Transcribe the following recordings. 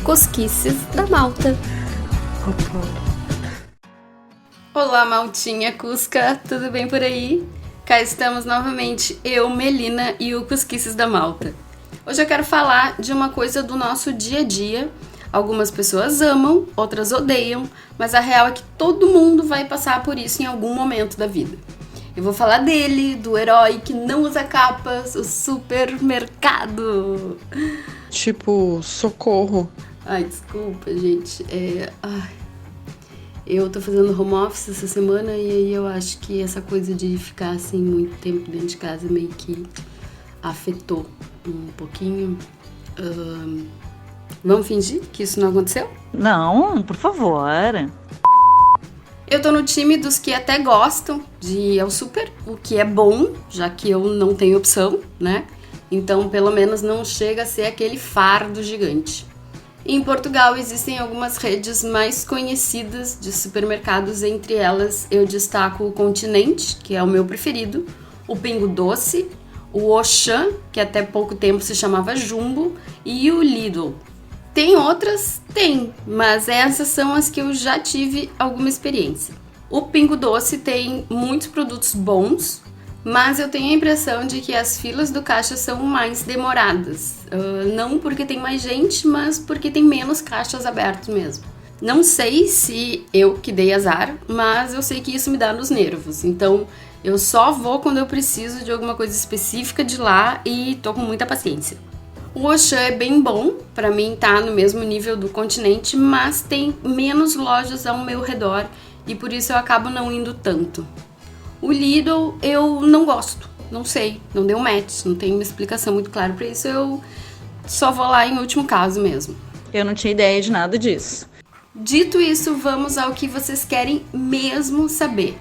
Cosquices da Malta. Olá, Maltinha Cusca, tudo bem por aí? Cá estamos novamente, eu, Melina e o Cosquices da Malta. Hoje eu quero falar de uma coisa do nosso dia a dia. Algumas pessoas amam, outras odeiam, mas a real é que todo mundo vai passar por isso em algum momento da vida. Eu vou falar dele, do herói que não usa capas, o supermercado. Tipo, socorro. Ai, desculpa, gente. Eu tô fazendo home office essa semana e aí eu acho que essa coisa de ficar assim muito tempo dentro de casa meio que afetou um pouquinho. Vamos fingir que isso não aconteceu? Não, por favor. Eu tô no time dos que até gostam de ir ao super, o que é bom, já que eu não tenho opção, né? Então, pelo menos não chega a ser aquele fardo gigante. Em Portugal existem algumas redes mais conhecidas de supermercados, entre elas eu destaco o Continente, que é o meu preferido, o Pingo Doce, o Auchan, que até pouco tempo se chamava Jumbo, e o Lidl. Tem outras? Tem, mas essas são as que eu já tive alguma experiência. O Pingo Doce tem muitos produtos bons, mas eu tenho a impressão de que as filas do caixa são mais demoradas. Não porque tem mais gente, mas porque tem menos caixas abertos mesmo. Não sei se eu que dei azar, mas eu sei que isso me dá nos nervos. Então eu só vou quando eu preciso de alguma coisa específica de lá e tô com muita paciência. O Auchan é bem bom, pra mim tá no mesmo nível do Continente, mas tem menos lojas ao meu redor e por isso eu acabo não indo tanto. O Lidl eu não gosto, não sei, não deu match, não tem uma explicação muito clara pra isso, eu só vou lá em último caso mesmo. Eu não tinha ideia de nada disso. Dito isso, vamos ao que vocês querem mesmo saber.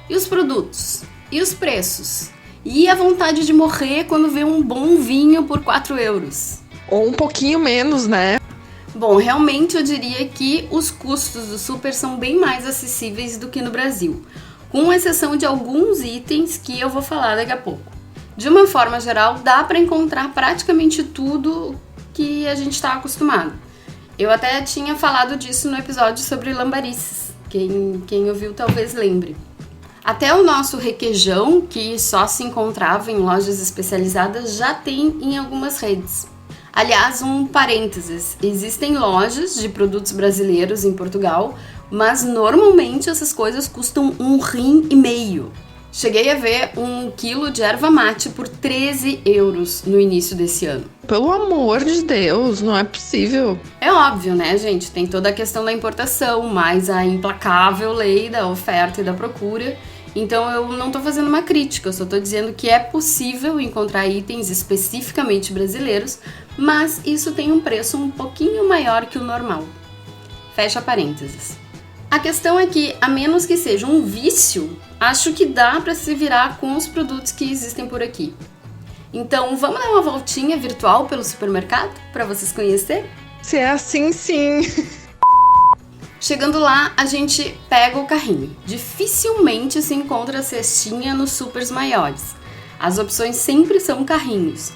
E os produtos? E os preços? E a vontade de morrer quando vê um bom vinho por 4 euros? Ou um pouquinho menos, né? Bom, realmente eu diria que os custos do super são bem mais acessíveis do que no Brasil, com exceção de alguns itens que eu vou falar daqui a pouco. De uma forma geral, dá para encontrar praticamente tudo que a gente está acostumado. Eu até tinha falado disso no episódio sobre lambarices, quem ouviu talvez lembre. Até o nosso requeijão, que só se encontrava em lojas especializadas, já tem em algumas redes. Aliás, um parênteses, existem lojas de produtos brasileiros em Portugal, mas normalmente essas coisas custam R$1,50. Cheguei a ver 1 quilo de erva mate por 13 euros no início desse ano. Pelo amor de Deus, não é possível. É óbvio, né, gente? Tem toda a questão da importação, mais a implacável lei da oferta e da procura. Então eu não tô fazendo uma crítica, eu só tô dizendo que é possível encontrar itens especificamente brasileiros, mas isso tem um preço um pouquinho maior que o normal. Fecha parênteses. A questão é que, a menos que seja um vício, acho que dá para se virar com os produtos que existem por aqui. Então, vamos dar uma voltinha virtual pelo supermercado para vocês conhecerem? Se é assim, sim. Chegando lá, a gente pega o carrinho. Dificilmente se encontra cestinha nos supers maiores. As opções sempre são carrinhos.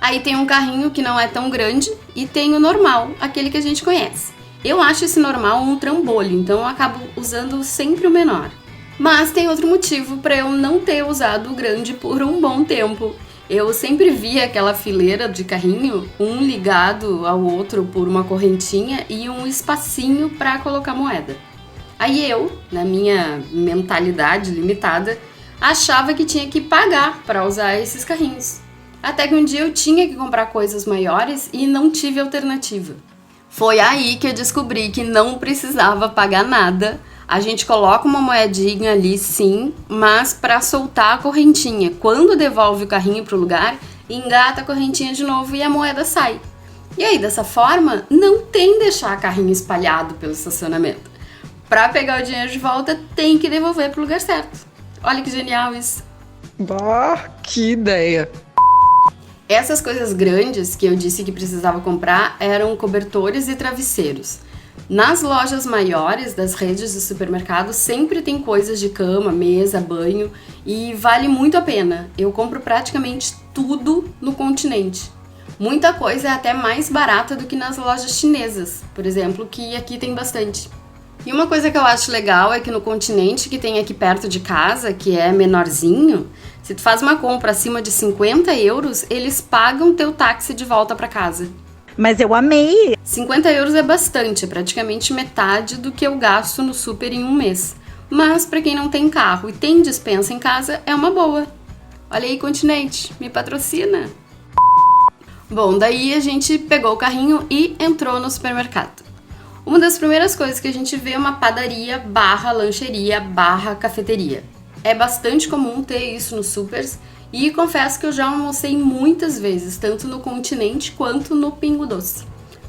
Aí tem um carrinho que não é tão grande e tem o normal, aquele que a gente conhece. Eu acho esse normal um trambolho, então eu acabo usando sempre o menor. Mas tem outro motivo para eu não ter usado o grande por um bom tempo. Eu sempre via aquela fileira de carrinho, um ligado ao outro por uma correntinha e um espacinho para colocar moeda. Aí eu, na minha mentalidade limitada, achava que tinha que pagar para usar esses carrinhos. Até que um dia eu tinha que comprar coisas maiores e não tive alternativa. Foi aí que eu descobri que não precisava pagar nada. A gente coloca uma moedinha ali sim, mas para soltar a correntinha. Quando devolve o carrinho pro lugar, engata a correntinha de novo e a moeda sai. E aí, dessa forma, não tem deixar carrinho espalhado pelo estacionamento. Para pegar o dinheiro de volta, tem que devolver pro lugar certo. Olha que genial isso. Bah, que ideia. Essas coisas grandes que eu disse que precisava comprar eram cobertores e travesseiros. Nas lojas maiores das redes de supermercado sempre tem coisas de cama, mesa, banho e vale muito a pena. Eu compro praticamente tudo no Continente. Muita coisa é até mais barata do que nas lojas chinesas, por exemplo, que aqui tem bastante. E uma coisa que eu acho legal é que no continente que tem aqui perto de casa, que é menorzinho, se tu faz uma compra acima de 50 euros, eles pagam teu táxi de volta para casa. Mas eu amei. 50 euros é bastante, é praticamente metade do que eu gasto no super em um mês. Mas para quem não tem carro e tem despensa em casa, é uma boa. Olha aí, Continente, me patrocina. Bom, daí a gente pegou o carrinho e entrou no supermercado. Uma das primeiras coisas que a gente vê é uma padaria barra lancheria barra cafeteria. É bastante comum ter isso nos supers e confesso que eu já almocei muitas vezes, tanto no Continente quanto no Pingo Doce.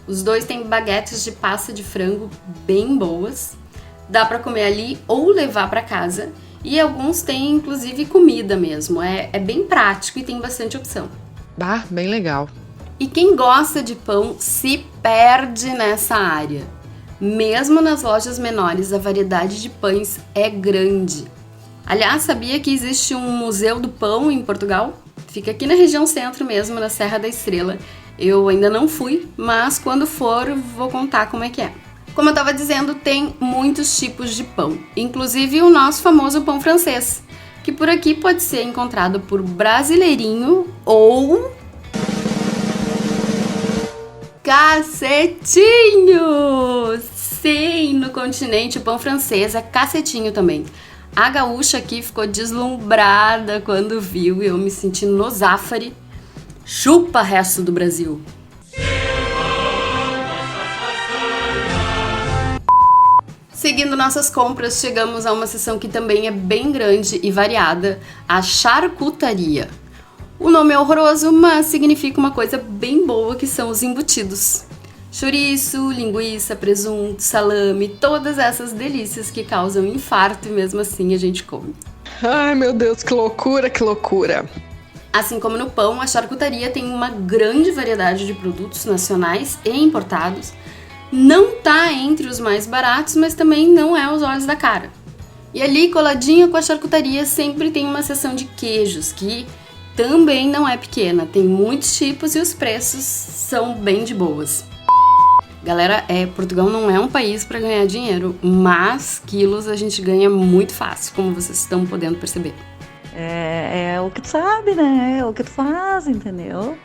Os dois têm baguetes de pasta de frango bem boas, dá para comer ali ou levar para casa e alguns têm inclusive comida mesmo, é bem prático e tem bastante opção. Bah, bem legal. E quem gosta de pão se perde nessa área. Mesmo nas lojas menores, a variedade de pães é grande. Aliás, sabia que existe um Museu do Pão em Portugal? Fica aqui na região centro mesmo, na Serra da Estrela. Eu ainda não fui, mas quando for vou contar como é que é. Como eu estava dizendo, tem muitos tipos de pão, inclusive o nosso famoso pão francês, que por aqui pode ser encontrado por brasileirinho ou cacetinho! Sim, no Continente o pão francês é cacetinho também. A gaúcha aqui ficou deslumbrada quando viu e eu me senti no Zafari. Chupa resto do Brasil! Seguindo nossas compras, chegamos a uma seção que também é bem grande e variada, a charcutaria. O nome é horroroso, mas significa uma coisa bem boa que são os embutidos. Chouriço, linguiça, presunto, salame, todas essas delícias que causam infarto e mesmo assim a gente come. Ai, meu Deus, que loucura, que loucura. Assim como no pão, a charcutaria tem uma grande variedade de produtos nacionais e importados. Não tá entre os mais baratos, mas também não é aos olhos da cara. E ali, coladinho com a charcutaria, sempre tem uma seção de queijos, que também não é pequena. Tem muitos tipos e os preços são bem de boas. Galera, Portugal não é um país para ganhar dinheiro, mas quilos a gente ganha muito fácil, como vocês estão podendo perceber. É o que tu sabe, né? É o que tu faz, entendeu?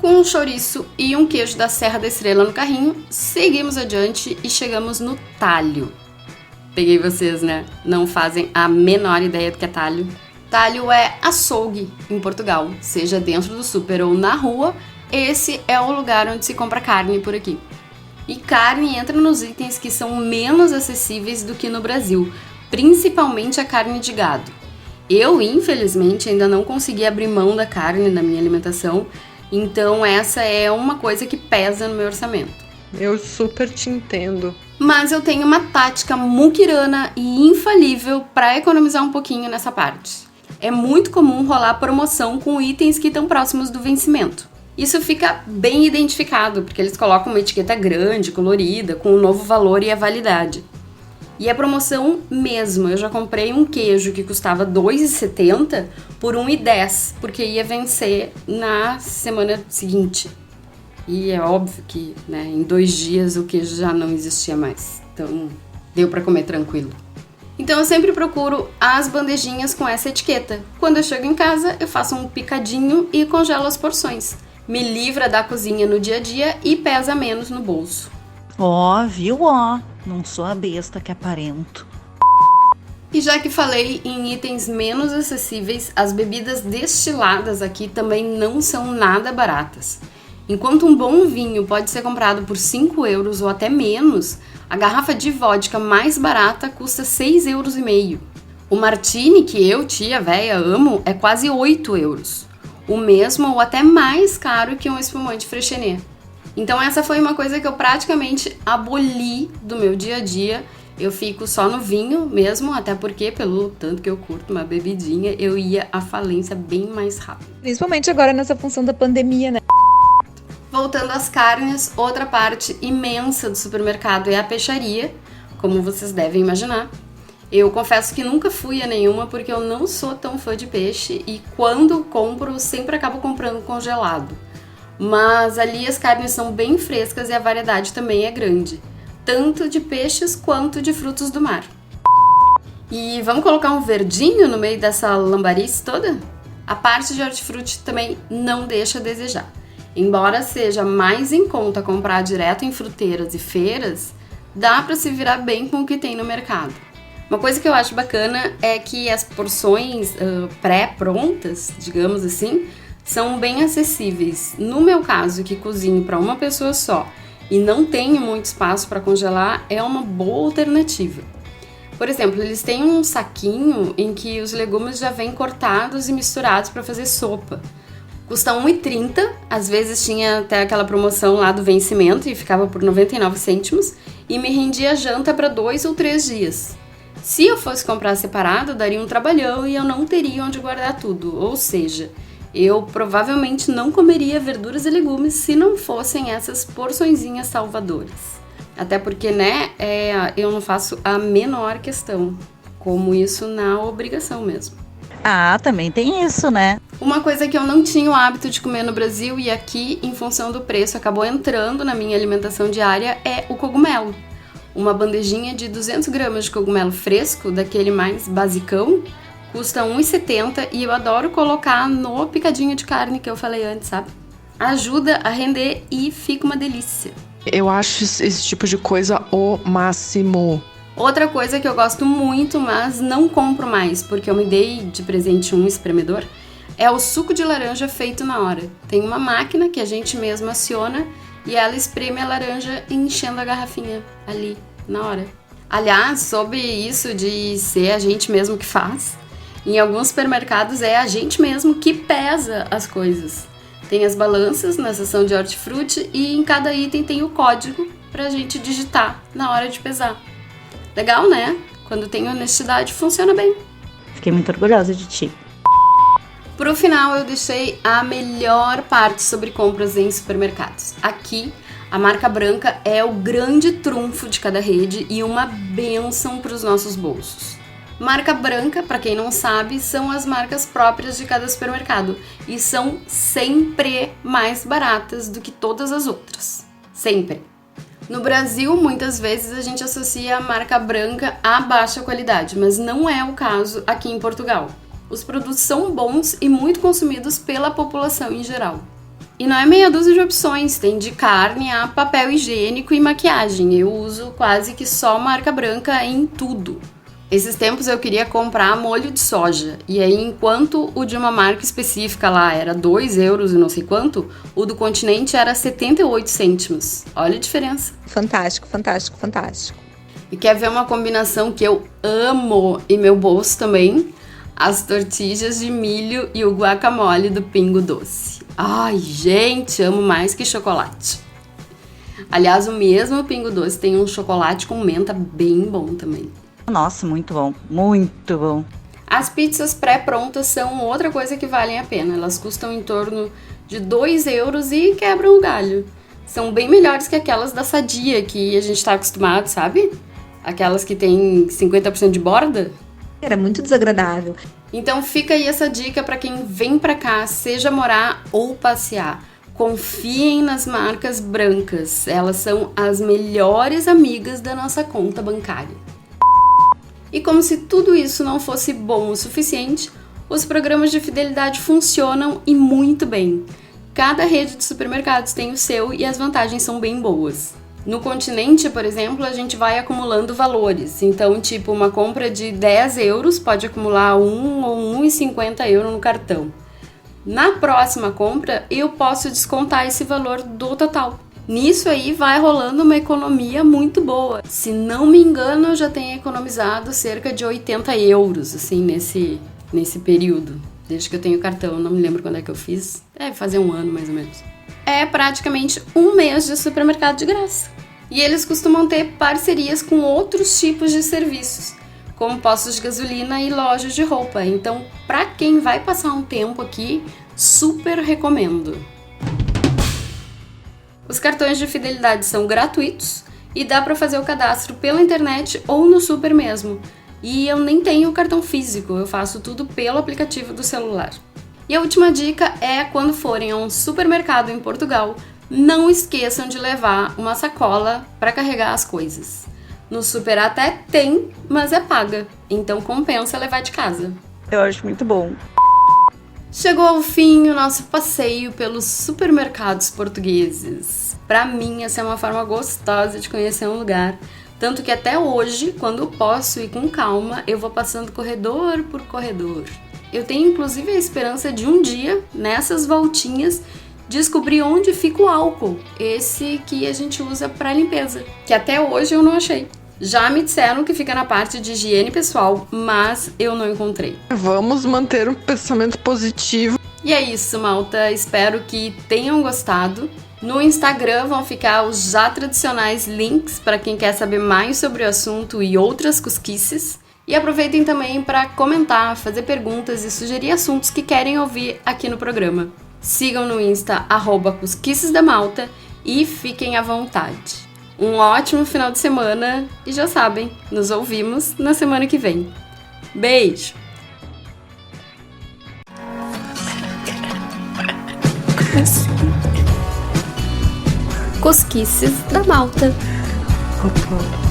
Com um chouriço e um queijo da Serra da Estrela no carrinho, seguimos adiante e chegamos no talho. Peguei vocês, né? Não fazem a menor ideia do que é talho. Talho é açougue em Portugal, seja dentro do super ou na rua, esse é o lugar onde se compra carne por aqui. E carne entra nos itens que são menos acessíveis do que no Brasil, principalmente a carne de gado. Eu, infelizmente, ainda não consegui abrir mão da carne na minha alimentação, então essa é uma coisa que pesa no meu orçamento. Eu super te entendo. Mas eu tenho uma tática muquirana e infalível para economizar um pouquinho nessa parte. É muito comum rolar promoção com itens que estão próximos do vencimento. Isso fica bem identificado, porque eles colocam uma etiqueta grande, colorida, com o novo valor e a validade. E é promoção mesmo, eu já comprei um queijo que custava R$ 2,70 por R$ 1,10, porque ia vencer na semana seguinte. E é óbvio que, né, em 2 dias o queijo já não existia mais, então deu para comer tranquilo. Então eu sempre procuro as bandejinhas com essa etiqueta. Quando eu chego em casa, eu faço um picadinho e congelo as porções. Me livra da cozinha no dia a dia e pesa menos no bolso. Ó, viu, ó? Não sou a besta que aparento. E já que falei em itens menos acessíveis, as bebidas destiladas aqui também não são nada baratas. Enquanto um bom vinho pode ser comprado por 5 euros ou até menos, a garrafa de vodka mais barata custa 6,5 euros. O martini, que eu, tia véia, amo, é quase 8 euros. O mesmo ou até mais caro que um espumante Freixenet. Então essa foi uma coisa que eu praticamente aboli do meu dia a dia. Eu fico só no vinho mesmo, até porque pelo tanto que eu curto uma bebidinha, eu ia à falência bem mais rápido. Principalmente agora nessa função da pandemia, né? Voltando às carnes, outra parte imensa do supermercado é a peixaria, como vocês devem imaginar. Eu confesso que nunca fui a nenhuma porque eu não sou tão fã de peixe e quando compro sempre acabo comprando congelado. Mas ali as carnes são bem frescas e a variedade também é grande, tanto de peixes quanto de frutos do mar. E vamos colocar um verdinho no meio dessa lambarice toda? A parte de hortifruti também não deixa a desejar. Embora seja mais em conta comprar direto em fruteiras e feiras, dá para se virar bem com o que tem no mercado. Uma coisa que eu acho bacana é que as porções pré-prontas, digamos assim, são bem acessíveis. No meu caso, que cozinho para uma pessoa só e não tenho muito espaço para congelar, é uma boa alternativa. Por exemplo, eles têm um saquinho em que os legumes já vêm cortados e misturados para fazer sopa. Custa R$ 1,30, às vezes tinha até aquela promoção lá do vencimento e ficava por 99 cêntimos e me rendia janta para 2 ou 3 dias. Se eu fosse comprar separado, daria um trabalhão e eu não teria onde guardar tudo, ou seja, eu provavelmente não comeria verduras e legumes se não fossem essas porçõezinhas salvadoras. Até porque, eu não faço a menor questão, como isso na obrigação mesmo. Ah, também tem isso, né? Uma coisa que eu não tinha o hábito de comer no Brasil e aqui, em função do preço, acabou entrando na minha alimentação diária é o cogumelo. Uma bandejinha de 200 gramas de cogumelo fresco, daquele mais basicão, custa R$ 1,70 e eu adoro colocar no picadinho de carne que eu falei antes, sabe? Ajuda a render e fica uma delícia. Eu acho esse tipo de coisa o máximo. Outra coisa que eu gosto muito, mas não compro mais, porque eu me dei de presente um espremedor, é o suco de laranja feito na hora. Tem uma máquina que a gente mesmo aciona e ela espreme a laranja enchendo a garrafinha ali, na hora. Aliás, sobre isso de ser a gente mesmo que faz, em alguns supermercados é a gente mesmo que pesa as coisas. Tem as balanças na seção de hortifruti e em cada item tem o código pra gente digitar na hora de pesar. Legal, né? Quando tem honestidade, funciona bem. Fiquei muito orgulhosa de ti. Pro final, eu deixei a melhor parte sobre compras em supermercados. Aqui, a marca branca é o grande trunfo de cada rede e uma bênção para os nossos bolsos. Marca branca, para quem não sabe, são as marcas próprias de cada supermercado e são sempre mais baratas do que todas as outras. Sempre. No Brasil, muitas vezes a gente associa a marca branca a baixa qualidade, mas não é o caso aqui em Portugal. Os produtos são bons e muito consumidos pela população em geral. E não é meia dúzia de opções, tem de carne a papel higiênico e maquiagem. Eu uso quase que só marca branca em tudo. Esses tempos eu queria comprar molho de soja, e aí enquanto o de uma marca específica lá era 2 euros e não sei quanto, o do Continente era 78 cêntimos. Olha a diferença. Fantástico, fantástico, fantástico. E quer ver uma combinação que eu amo e meu bolso também? As tortilhas de milho e o guacamole do Pingo Doce. Ai, gente, amo mais que chocolate. Aliás, o mesmo Pingo Doce tem um chocolate com menta bem bom também. Nossa, muito bom, muito bom. As pizzas pré-prontas são outra coisa que valem a pena. Elas custam em torno de 2 euros e quebram o galho. São bem melhores que aquelas da Sadia que a gente tá acostumado, sabe? Aquelas que tem 50% de borda. Era muito desagradável. Então fica aí essa dica para quem vem pra cá, seja morar ou passear. Confiem nas marcas brancas. Elas são as melhores amigas da nossa conta bancária. E como se tudo isso não fosse bom o suficiente, os programas de fidelidade funcionam e muito bem. Cada rede de supermercados tem o seu e as vantagens são bem boas. No Continente, por exemplo, a gente vai acumulando valores. Então, tipo, uma compra de 10 euros pode acumular 1 ou 1,50 euros no cartão. Na próxima compra, eu posso descontar esse valor do total. Nisso aí vai rolando uma economia muito boa. Se não me engano, eu já tenho economizado cerca de 80 euros, assim, nesse período. Desde que eu tenho cartão, não me lembro quando é que eu fiz. Deve fazer um ano, mais ou menos. É praticamente um mês de supermercado de graça. E eles costumam ter parcerias com outros tipos de serviços, como postos de gasolina e lojas de roupa. Então, pra quem vai passar um tempo aqui, super recomendo. Os cartões de fidelidade são gratuitos e dá para fazer o cadastro pela internet ou no super mesmo. E eu nem tenho cartão físico, eu faço tudo pelo aplicativo do celular. E a última dica é quando forem a um supermercado em Portugal, não esqueçam de levar uma sacola para carregar as coisas. No super até tem, mas é paga, então compensa levar de casa. Eu acho muito bom. Chegou ao fim o nosso passeio pelos supermercados portugueses. Para mim, essa é uma forma gostosa de conhecer um lugar. Tanto que até hoje, quando posso ir com calma, eu vou passando corredor por corredor. Eu tenho inclusive a esperança de um dia, nessas voltinhas, descobrir onde fica o álcool, esse que a gente usa para limpeza, que até hoje eu não achei. Já me disseram que fica na parte de higiene pessoal, mas eu não encontrei. Vamos manter um pensamento positivo. E é isso, malta. Espero que tenham gostado. No Instagram vão ficar os já tradicionais links para quem quer saber mais sobre o assunto e outras cosquices. E aproveitem também para comentar, fazer perguntas e sugerir assuntos que querem ouvir aqui no programa. Sigam no Insta @cosquicesdamalta e fiquem à vontade. Um ótimo final de semana e já sabem, nos ouvimos na semana que vem. Beijo! Cosquices da Malta. Opa.